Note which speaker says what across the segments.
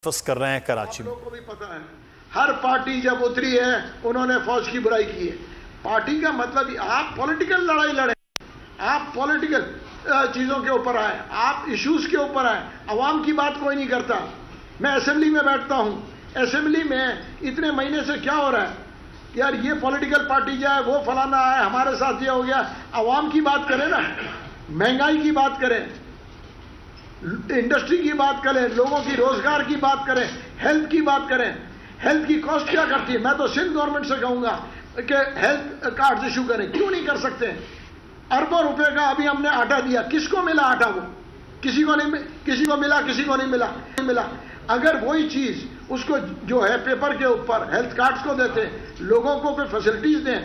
Speaker 1: फस कर रहे हैं कराची में।
Speaker 2: लोगों को भी पता है, हर पार्टी जब उतरी है उन्होंने फौज की बुराई की है। पार्टी का मतलब आप पॉलिटिकल लड़ाई लड़े, आप पॉलिटिकल चीजों के ऊपर आए, आप इश्यूज के ऊपर आए, अवाम की बात कोई नहीं करता। मैं असेंबली में बैठता हूं, असेंबली में इतने महीने से क्या हो रहा है यार, ये पॉलिटिकल पार्टी जाए, वो फलाना है, हमारे साथ ये हो गया। अवाम की बात करें ना, महंगाई की बात करें, इंडस्ट्री की बात करें, लोगों की रोजगार की बात करें, हेल्थ की बात करें। हेल्थ की कॉस्ट क्या करती है? मैं तो सिंध गवर्नमेंट से कहूंगा कि हेल्थ कार्ड इशू करें, क्यों नहीं कर सकते? अरबों रुपए का अभी हमने आटा दिया, किसको मिला आटा? वो किसी को नहीं, किसी को मिला, किसी को नहीं मिला। अगर वही चीज उसको जो है पेपर के ऊपर हेल्थ कार्ड्स को देते, लोगों को कोई फैसिलिटीज दें,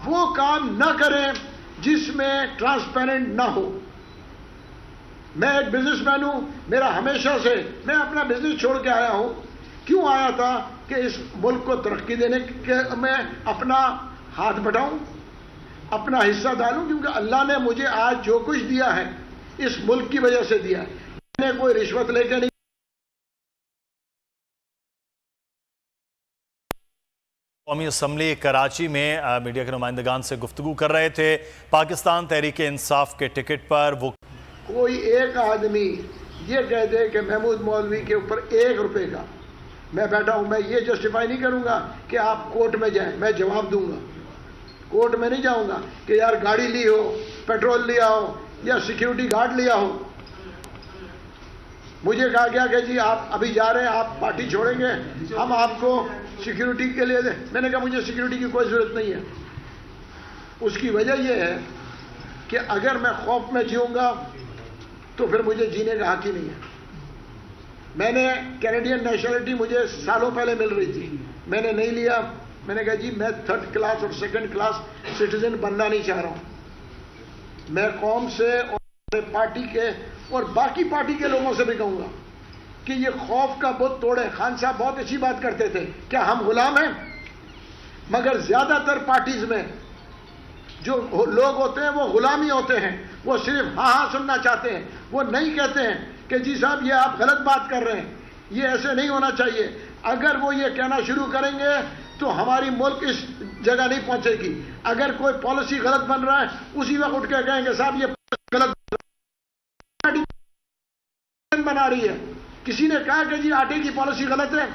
Speaker 2: वो काम न करें जिसमें ट्रांसपेरेंट ना हो। मैं एक बिजनेसमैन हूं, मेरा हमेशा से, मैं अपना बिजनेस छोड़ के आया हूं। क्यों आया था? कि इस मुल्क को तरक्की देने के मैं अपना हाथ बढ़ाऊं, अपना हिस्सा डालूं, क्योंकि अल्लाह ने मुझे आज जो कुछ दिया है इस मुल्क की वजह से दिया है। मैंने कोई रिश्वत लेके नहीं।
Speaker 1: कौमी असम्बली कराची में मीडिया के नुमाइंदगान से गुफ्तगू कर रहे थे। पाकिस्तान तहरीक इंसाफ के टिकट पर वो
Speaker 2: कोई एक आदमी ये कह दे कि महमूद मौलवी के ऊपर 1 रुपए का मैं बैठा हूं, मैं ये जस्टिफाई नहीं करूंगा कि आप कोर्ट में जाएं, मैं जवाब दूंगा। कोर्ट में नहीं जाऊंगा कि यार गाड़ी ली हो, पेट्रोल लिया हो या सिक्योरिटी गार्ड लिया हो। मुझे कहा गया कि जी आप अभी जा रहे हैं, आप पार्टी छोड़ेंगे, हम आपको सिक्योरिटी के लिए दे। मैंने कहा मुझे सिक्योरिटी की कोई जरूरत नहीं है। उसकी वजह यह है कि अगर मैं खौफ में जीऊंगा तो फिर मुझे जीने का हक ही नहीं है। मैंने कैनेडियन नेशनलिटी मुझे सालों पहले मिल रही थी, मैंने नहीं लिया। मैंने कहा जी मैं 3rd क्लास और 2nd क्लास सिटीजन बनना नहीं चाह रहा हूं। मैं कौम से और पार्टी के और बाकी पार्टी के लोगों से भी कहूंगा कि ये खौफ का बुत तोड़े। खान साहब बहुत अच्छी बात करते थे, क्या हम गुलाम हैं? मगर ज्यादातर पार्टीज में जो लोग होते हैं वो गुलामी होते हैं, वो सिर्फ हाँ हाँ सुनना चाहते हैं। वो नहीं कहते हैं कि जी साहब ये आप गलत बात कर रहे हैं, ये ऐसे नहीं होना चाहिए। अगर वो ये कहना शुरू करेंगे तो हमारी मुल्क इस जगह नहीं पहुंचेगी। अगर कोई पॉलिसी गलत बन रहा है उसी वक्त उठ के कहेंगे साहब ये गलत बना रही है। किसी ने कहा कि जी आटे की पॉलिसी गलत है,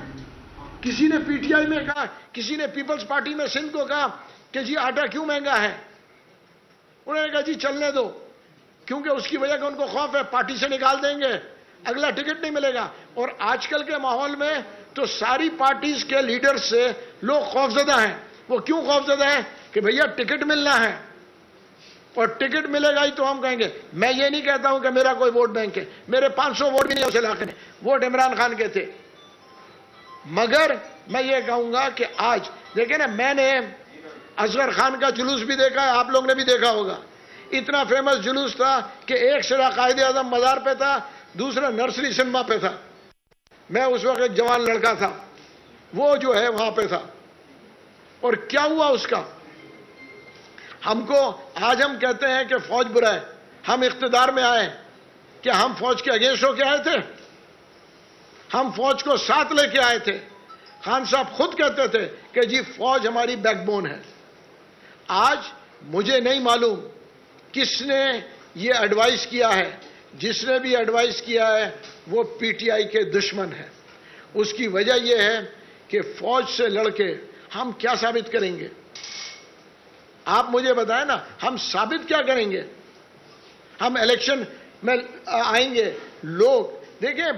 Speaker 2: किसी ने पीटीआई में कहा, किसी ने पीपल्स पार्टी में सिंध को कहा कि जी आटा क्यों महंगा है। उन्होंने कहा जी चलने दो, क्योंकि उसकी वजह का उनको खौफ है पार्टी से निकाल देंगे, अगला टिकट नहीं मिलेगा। और आजकल के माहौल में तो सारी पार्टीज के लीडर्स से लोग खौफजदा हैं। वो क्यों खौफजदा है? कि भैया टिकट मिलना है, और टिकट मिलेगा ही तो हम कहेंगे। मैं ये नहीं कहता हूं कि मेरा कोई वोट बैंक है, मेरे 500 वोट भी नहीं उस इलाके में, वोट इमरान खान के थे। मगर मैं ये कहूंगा कि आज देखें ना, मैंने असगर खान का जुलूस भी देखा है, आप लोग ने भी देखा होगा। इतना फेमस जुलूस था कि एक सिरा कायदे आजम मजार पे था, दूसरा नर्सरी सिनेमा पे था। मैं उस वक्त एक जवान लड़का था, वो जो है वहां पे था। और क्या हुआ उसका? हमको आज हम कहते हैं कि फौज बुरा है, हम इख्तिदार में आए, क्या हम फौज के अगेंस्ट होके आए थे? हम फौज को साथ लेके आए थे। खान साहब खुद कहते थे कि जी फौज हमारी बैकबोन है। आज मुझे नहीं मालूम किसने ये एडवाइस किया है, जिसने भी एडवाइस किया है वो पीटीआई के दुश्मन है। उसकी वजह यह है कि फौज से लड़के हम क्या साबित करेंगे? आप मुझे बताएं ना, हम साबित क्या करेंगे? हम इलेक्शन में आएंगे, लोग देखिए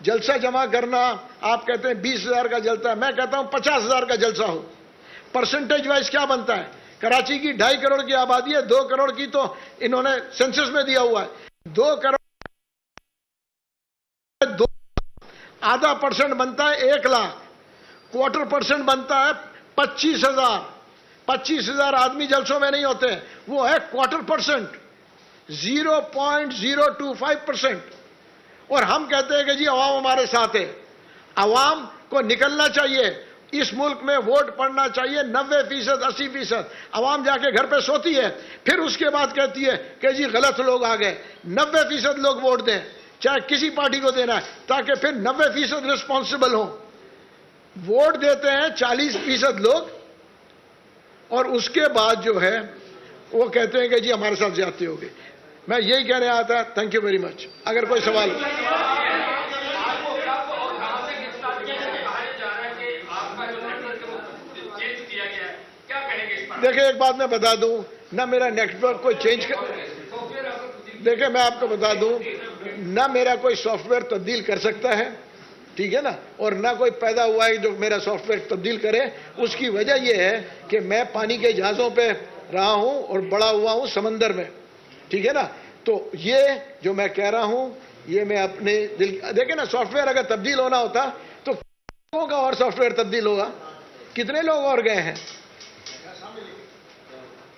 Speaker 2: जलसा जमा करना, आप कहते हैं 20,000 का जलसा है, मैं कहता हूं 50,000 का जलसा हो। परसेंटेज वाइज क्या बनता है? कराची की 2.5 करोड़ की आबादी है, 2 करोड़ की तो इन्होंने सेंसस में दिया हुआ है। 2 करोड़ आधा % बनता है 1 लाख, 1/4% बनता है 25,000। 25,000 आदमी जलसों में नहीं होते, वो है 1/4%, 0.025%। और हम कहते हैं कि जी अवाम हमारे साथ है। अवाम को निकलना चाहिए, इस मुल्क में वोट पड़ना चाहिए 90%, 80%। अवाम जाके घर पे सोती है, फिर उसके बाद कहती है कि जी गलत लोग आ गए। 90% लोग वोट दें, चाहे किसी पार्टी को देना है, ताकि फिर 90% रिस्पॉन्सिबल हो। वोट देते हैं 40% लोग और उसके बाद जो है वो कहते हैं कि जी हमारे साथ ज्यादती हो गई। मैं यही कहने आया था। Thank you very much. अगर कोई सवाल देखिए, एक बात मैं बता दूं ना, मेरा नेटवर्क कोई चेंज कर, देखिए मैं आपको बता दूं ना, मेरा कोई सॉफ्टवेयर तब्दील कर सकता है, ठीक है ना, और ना कोई पैदा हुआ है जो मेरा सॉफ्टवेयर तब्दील करे। उसकी वजह यह है कि मैं पानी के जहाजों पे रहा हूं और बड़ा हुआ हूं समंदर में, ठीक है ना। तो ये जो मैं कह रहा हूं ये मैं अपने दिल, देखे ना, सॉफ्टवेयर अगर तब्दील होना होता तो लोगों का और सॉफ्टवेयर तब्दील होगा, कितने लोग और गए हैं।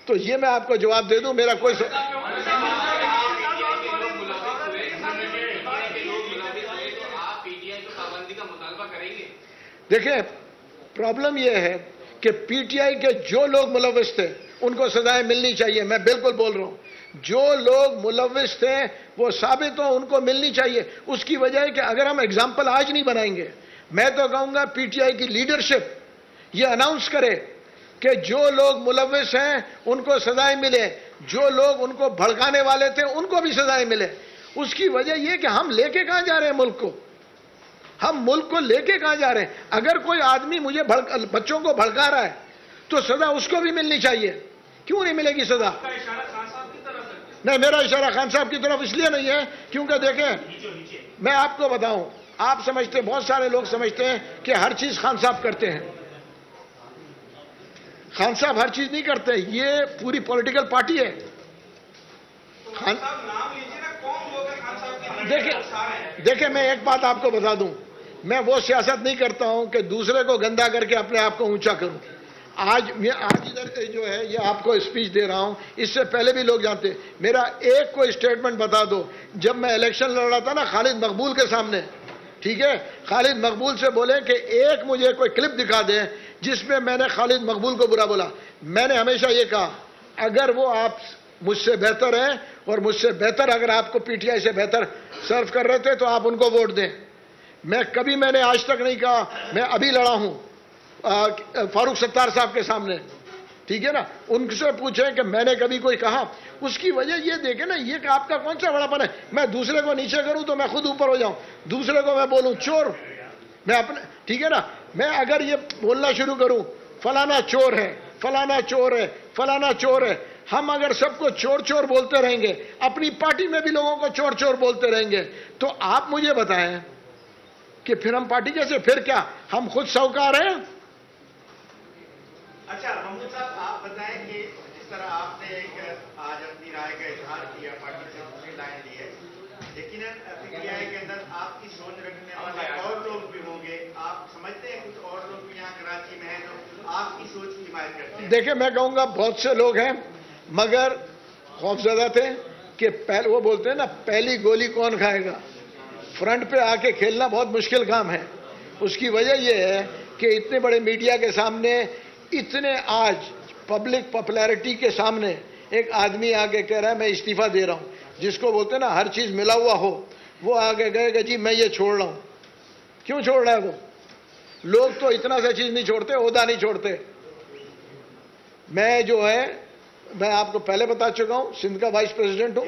Speaker 2: तो ये मैं आपको जवाब दे दूं, मेरा कोई देखिए, प्रॉब्लम यह है कि पीटीआई के जो लोग मुलविस थे उनको सजाएं मिलनी चाहिए। मैं बिल्कुल बोल रहा हूं, जो लोग मुलविस थे वो साबित हो, उनको मिलनी चाहिए। उसकी वजह है कि अगर हम एग्जाम्पल आज नहीं बनाएंगे, मैं तो कहूंगा पीटीआई की लीडरशिप ये अनाउंस करे कि जो लोग मुलविस हैं उनको सजाएं मिले, जो लोग उनको भड़काने वाले थे उनको भी सजाएं मिले। उसकी वजह यह कि हम लेके कहां जा रहे हैं मुल्क को, हम मुल्क को लेके कहां जा रहे हैं। अगर कोई आदमी मुझे बच्चों को भड़का रहा है तो सजा उसको भी मिलनी चाहिए। क्यों नहीं मिलेगी सजा? नहीं, मेरा इशारा खान साहब की तरफ इसलिए नहीं है क्योंकि देखें, मैं आपको बताऊं, आप समझते, बहुत सारे लोग समझते हैं कि हर चीज खान साहब करते हैं। खान साहब हर चीज नहीं करते, ये पूरी पॉलिटिकल पार्टी है। खान देखिए मैं एक बात आपको बता दूं, मैं वो सियासत नहीं करता हूं कि दूसरे को गंदा करके अपने आप को ऊंचा करूं। आज इधर जो है ये आपको स्पीच दे रहा हूं, इससे पहले भी लोग जानते। मेरा एक कोई स्टेटमेंट बता दो, जब मैं इलेक्शन लड़ रहा था ना खालिद मकबूल के सामने, ठीक है, खालिद मकबूल से बोले कि एक मुझे कोई क्लिप दिखा दे जिसमें मैंने खालिद मकबूल को बुरा बोला। मैंने हमेशा ये कहा, अगर वो आप मुझसे बेहतर हैं और मुझसे बेहतर अगर आपको पीटीआई से बेहतर सर्व कर रहे थे तो आप उनको वोट दें। मैंने आज तक नहीं कहा, मैं अभी लड़ा हूं फारूक सत्तार साहब के सामने, ठीक है ना, उनसे पूछे कि मैंने कभी कोई कहा। उसकी वजह ये देखे ना, ये आपका कौन सा बड़ापन है, मैं दूसरे को नीचे करूं तो मैं खुद ऊपर हो जाऊं, दूसरे को मैं बोलूं चोर, मैं अपने, ठीक है ना, मैं अगर ये बोलना शुरू करूं फलाना चोर है, फलाना चोर है, फलाना चोर है, हम अगर सबको चोर चोर बोलते रहेंगे, अपनी पार्टी में भी लोगों को चोर चोर बोलते रहेंगे, तो आप मुझे बताएं कि फिर हम पार्टी कैसे, फिर क्या हम खुद साहूकार हैं?
Speaker 3: अच्छा महमूद साहब, आप बताएं कि जिस तरह आपने एक आज अपनी राय का इजहार किया, पार्टी से दूसरी लाइन ली है, लेकिन पीटीआई के अंदर आपकी सोच रखने वाले और लोग भी होंगे। आप समझते हैं कुछ और लोग भी यहाँ कराची में हैं जो आपकी सोच की हिमायत करते हैं?
Speaker 2: देखिए, मैं कहूंगा बहुत से लोग हैं, मगर खौफजदा थे कि पहले वो बोलते हैं ना, पहली गोली कौन खाएगा। फ्रंट पे आके खेलना बहुत मुश्किल काम है। उसकी वजह यह है कि इतने बड़े मीडिया के सामने, इतने आज पब्लिक पॉपुलैरिटी के सामने एक आदमी आके कह रहा है मैं इस्तीफा दे रहा हूं, जिसको बोलते हैं ना हर चीज मिला हुआ हो, वो आगे कहेगा जी मैं ये छोड़ रहा हूं। क्यों छोड़ रहा है वो? लोग तो इतना सा चीज नहीं छोड़ते, ओहदा नहीं छोड़ते। मैं जो है, मैं आपको पहले बता चुका हूं, सिंध का वाइस प्रेसिडेंट हूं,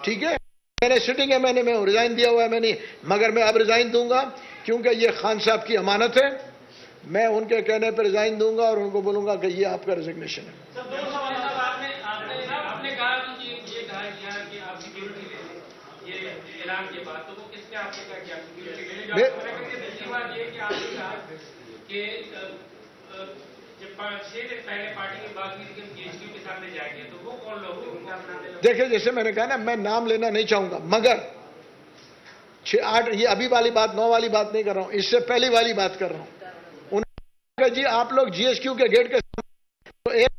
Speaker 2: ठीक है, मैंने सिटिंग एमएनए में रिजाइन दिया हुआ है मैंने, मगर मैं अब रिजाइन दूंगा क्योंकि ये खान साहब की अमानत है। मैं उनके कहने पर रिजाइन दूंगा और उनको बोलूंगा कि ये आपका रेजिग्नेशन है।
Speaker 4: सर, दो सवाल साहब, आपने कहा कि ये कहा गया कि आप सिक्योरिटी ले लें, ये ऐलान के बाद, तो वो किसने आपसे कहा कि आप सिक्योरिटी ले लें? दूसरी बात ये कि आपने कहा कि जब 6 दिन पहले पार्टी की बात हुई कि जीएसक्यू के सामने जाएंगे, तो वो कौन लोग थे, उनका नाम लेना?
Speaker 2: देखिए, जैसे मैंने कहा ना, मैं नाम लेना नहीं चाहूंगा, मगर 6-8 ये अभी वाली बात, 9 वाली बात नहीं कर रहा हूं, इससे पहली वाली बात कर रहा हूं। जी आप लोग जीएसक्यू के गेट के तो एक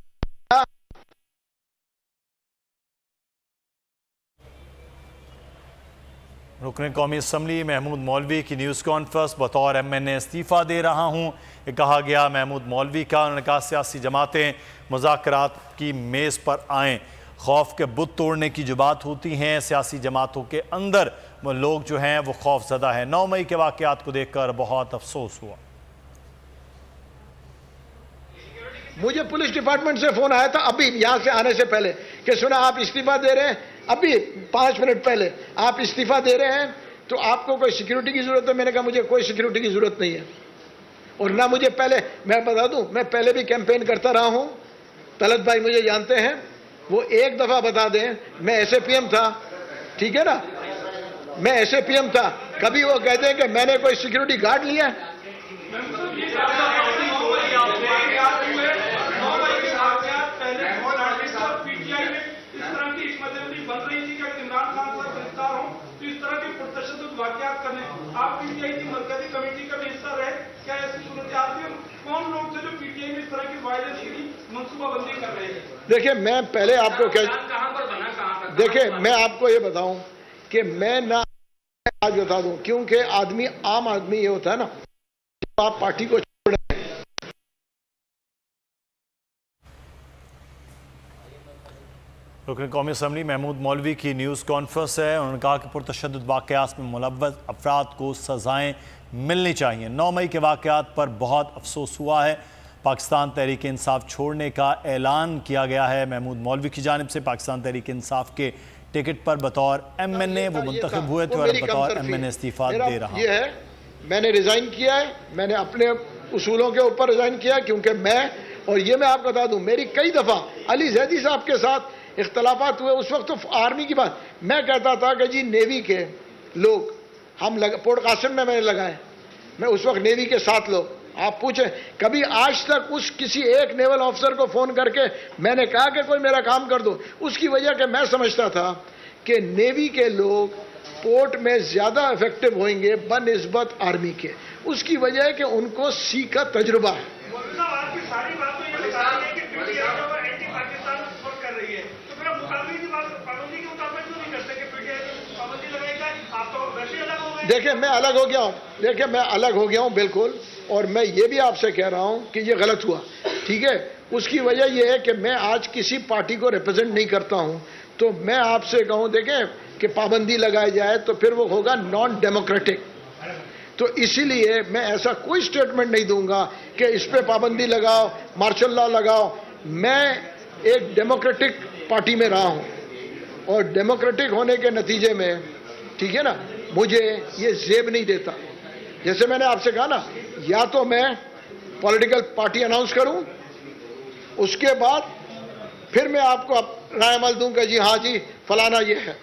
Speaker 1: रुकने कौमी असम्बली महमूद मौलवी की न्यूज़ कॉन्फ्रेंस, बतौर एमएनए इस्तीफ़ा दे रहा हूं, ये कहा गया महमूद मौलवी का। उन्होंने कहा सियासी जमातें मुज़ाकरात की मेज़ पर आएँ, खौफ के बुत तोड़ने की जो बात होती हैं सियासी जमातों के अंदर, वो लोग जो हैं वो खौफजदा है। 9 मई के वाक़यात को देखकर बहुत अफसोस हुआ।
Speaker 2: मुझे पुलिस डिपार्टमेंट से फोन आया था अभी यहां से आने से पहले कि सुना आप इस्तीफा दे रहे हैं, अभी 5 मिनट पहले आप इस्तीफा दे रहे हैं तो आपको कोई सिक्योरिटी की जरूरत है। मैंने कहा मुझे कोई सिक्योरिटी की जरूरत नहीं है। और ना मुझे पहले, मैं बता दूं, मैं पहले भी कैंपेन करता रहा हूं, तलत भाई मुझे जानते हैं, वो एक दफा बता दें मैं एसएपीएम था, ठीक है ना, मैं एसएपीएम था, कभी वो कहते हैं कि मैंने कोई सिक्योरिटी गार्ड लिया है?
Speaker 4: आप पीटीआई की मरकजी कमेटी का भी हिस्सा रहे, क्या ऐसी सूरत हाल में कौन लोग थे जो पीटीआई में इस तरह की वायलेंस की मंसूबाबंदी कर रहे हैं?
Speaker 2: देखिए मैं पहले आपको क्या,
Speaker 4: कहां पर बना, कहां पर?
Speaker 2: देखिए मैं आपको ये बताऊं कि मैं ना आज बता दूं, क्योंकि आदमी, आम आदमी ये होता है ना, जब आप पार्टी को छोड़ रहे हैं।
Speaker 1: रुकन कौमी असम्बली महमूद मौलवी की न्यूज़ कॉन्फ्रेंस है। उन्होंने कहा कि पुरतशद्दुद वाक़यात में मुलव्वस अफराद को सज़ाएँ मिलनी चाहिए। 9 मई के वाक़यात पर बहुत अफसोस हुआ है। पाकिस्तान तहरीक इंसाफ छोड़ने का ऐलान किया गया है महमूद मौलवी की जानिब से। पाकिस्तान तहरीक इंसाफ के टिकट पर बतौर MNA वो मुंतखब हुए थे और बतौर MNA इस्तीफा दे रहा
Speaker 2: ये है, मैंने रिजाइन किया है, मैंने अपने उसूलों के ऊपर रिजाइन किया, क्योंकि मैं, और ये मैं आपको बता दूं, मेरी कई दफा अली जैदी साहब के साथ इख्तलाफात हुए। उस वक्त तो आर्मी की बात, मैं कहता था कि जी नेवी के लोग हम पोर्ट कासिम में मैंने लगाए, मैं उस वक्त नेवी के 7 लोग, आप पूछें कभी आज तक उस किसी एक नेवल ऑफिसर को फोन करके मैंने कहा कि कोई मेरा काम कर दो। उसकी वजह कि मैं समझता था कि नेवी के लोग पोर्ट में ज्यादा इफेक्टिव होंगे बनिस्बत आर्मी के। उसकी वजह है कि उनको सी का तजुर्बा है।
Speaker 4: आपकी सारी बात तो ये बता रही है कि पीटीआई जो है एंटी पाकिस्तान वर्क कर रही है, तो फिर आप मुकाबले की बात, पाबंदी के मुताबिक क्यों नहीं करते कि पीटीआई पे पाबंदी लगाएगा? आप तो वैसे ही अलग हो गए।
Speaker 2: देखिए मैं अलग हो गया हूं, देखिए मैं अलग हो गया हूं बिल्कुल, और मैं ये भी आपसे कह रहा हूं कि ये गलत हुआ, ठीक है। उसकी वजह यह है कि मैं आज किसी पार्टी को रिप्रेजेंट नहीं करता हूं, तो मैं आपसे कहूं देखें कि पाबंदी लगाई जाए तो फिर वो होगा नॉन डेमोक्रेटिक। तो इसीलिए मैं ऐसा कोई स्टेटमेंट नहीं दूंगा कि इस पे पाबंदी लगाओ, मार्शल लॉ लगाओ। मैं एक डेमोक्रेटिक पार्टी में रहा हूं और डेमोक्रेटिक होने के नतीजे में, ठीक है ना, मुझे ये जेब नहीं देता। जैसे मैंने आपसे कहा ना, या तो मैं पॉलिटिकल पार्टी अनाउंस करूं, उसके बाद फिर मैं आपको राय अमल दूंगा जी हाँ जी फलाना ये है।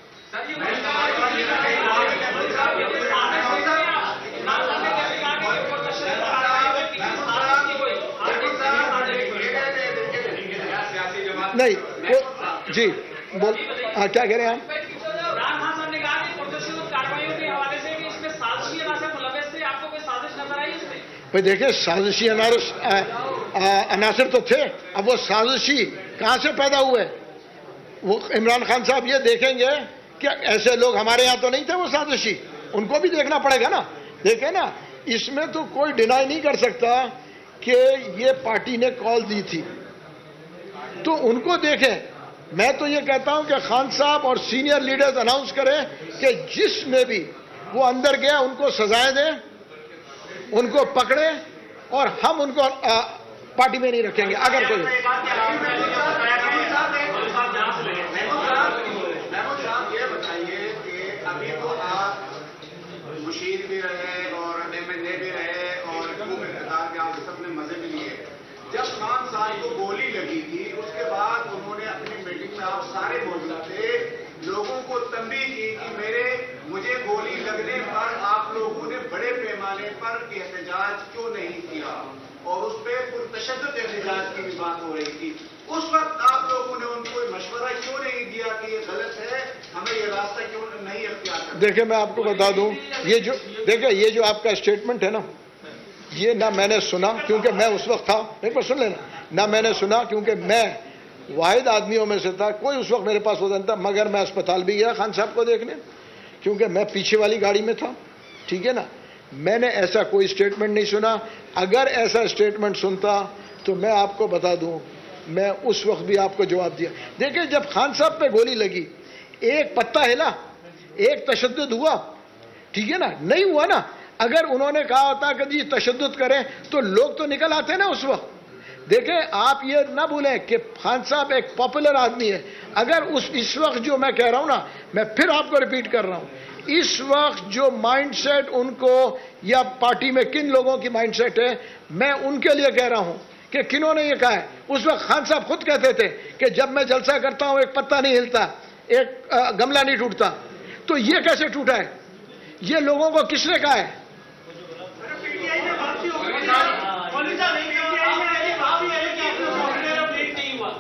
Speaker 2: नहीं जी बोल, हाँ क्या कह रहे हैं आप? भाई देखिए साजिशी अनासर तो थे, अब वो साजिशी कहां से पैदा हुए? वो इमरान खान साहब ये देखेंगे कि ऐसे लोग हमारे यहां तो नहीं थे वो साजिशी, उनको भी देखना पड़ेगा ना। देखे ना, इसमें तो कोई डिनाई नहीं कर सकता कि ये पार्टी ने कॉल दी थी, तो उनको देखें। मैं तो ये कहता हूं कि खान साहब और सीनियर लीडर्स अनाउंस करें कि जिसने भी वो अंदर गया उनको सजाएं दें, उनको पकड़े, और हम उनको पार्टी में नहीं रखेंगे। अगर कोई
Speaker 3: ये बताइए कि अभी तो आप मुशीर भी रहे और MNA भी रहे और खूब इक़्तिदार के आप सबने मजे भी लिए। जब खान साहब को गोली लगी थी उसके बाद उन्होंने अपनी मीटिंग में, आप सारे मौजूद थे, लोगों को तंबीह की कि मुझे गोली लगने पर आप लोगों ने बड़े पैमाने पर एहतजाज क्यों नहीं किया, और उस पर पुरतशद्दुद एहतजाज की भी बात हो रही थी। उस वक्त आप लोगों ने उनको मशवरा क्यों नहीं दिया कि ये गलत है, हमें ये रास्ता क्यों नहीं अख्तियार करना?
Speaker 2: देखिए मैं आपको बता दूं, ये जो देखिए ये जो आपका स्टेटमेंट है ना, ये ना मैंने सुना क्योंकि मैं उस वक्त था, एक बार सुन लेना, ना मैंने सुना क्योंकि मैं वाहिद आदमियों में से था, कोई उस वक्त मेरे पास होता नहीं था, मगर मैं अस्पताल भी गया खान साहब को देखने, क्योंकि मैं पीछे वाली गाड़ी में था, ठीक है ना। मैंने ऐसा कोई स्टेटमेंट नहीं सुना। अगर ऐसा स्टेटमेंट सुनता तो मैं आपको बता दूं मैं उस वक्त भी आपको जवाब दिया। देखिए, जब खान साहब पे गोली लगी, एक पत्ता हिला, एक तशद्दुद हुआ, ठीक है ना? नहीं हुआ ना। अगर उन्होंने कहा होता कि जी तशद्दुद करें तो लोग तो निकल आते ना उस वक्त। देखें, आप ये ना भूलें कि खान साहब एक पॉपुलर आदमी है। अगर इस वक्त जो मैं कह रहा हूं ना, मैं फिर आपको रिपीट कर रहा हूं, इस वक्त जो माइंडसेट उनको या पार्टी में किन लोगों की माइंडसेट है, मैं उनके लिए कह रहा हूं कि किन्होंने ये कहा है। उस वक्त खान साहब खुद कहते थे कि जब मैं जलसा करता हूं एक पत्ता नहीं हिलता, एक गमला नहीं टूटता। तो ये कैसे टूटा है? ये लोगों को किसने कहा है?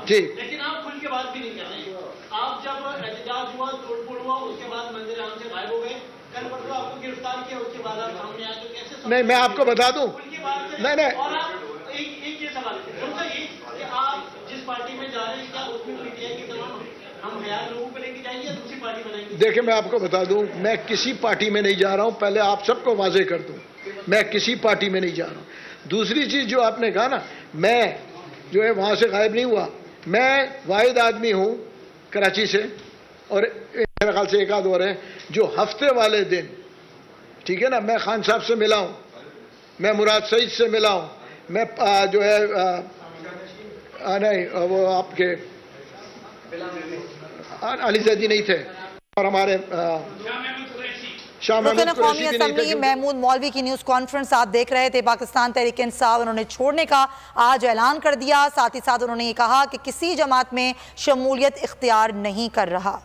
Speaker 2: जी,
Speaker 5: लेकिन आप खुल के बात भी नहीं कर रहे। आप जब एहतजाज हुआ, तोड़फोड़ हुआ, उसके बाद मंदिर आम से गायब हो गए। कल परसों आपको गिरफ्तार किया, उसके बाद आप सामने आए, तो कैसे?
Speaker 2: नहीं, मैं आपको बता दूं, नहीं,
Speaker 5: और आप एक ये सवाल है कि आप जिस पार्टी में जा रहे हैं, क्या उसमें पीटीआई की तरह हम हयात लोगों को लेके जाएंगे या दूसरी पार्टी बनाएंगे?
Speaker 2: देखिए, मैं आपको बता दूं, मैं किसी पार्टी में नहीं जा रहा हूं। पहले आप सबको वाजे कर दूं, मैं किसी पार्टी में नहीं जा रहा हूं। दूसरी चीज जो आपने कहा ना, मैं जो है वहां से गायब नहीं हुआ। मैं वाहिद आदमी हूं कराची से, और मेरे ख्याल से एक आध और है जो हफ्ते वाले दिन, ठीक है ना, मैं खान साहब से मिला हूं, मैं मुराद सईद से मिला हूं, मैं जो है नहीं, वो आपके अली जैदी नहीं थे, और हमारे
Speaker 6: रुकन कौमी असम्बली महमूद मौलवी की न्यूज़ कॉन्फ्रेंस आप देख रहे थे। पाकिस्तान तहरीक इंसाफ उन्होंने छोड़ने का आज ऐलान कर दिया। साथ ही साथ उन्होंने ये कहा कि किसी जमात में शमूलियत इख्तियार नहीं कर रहा।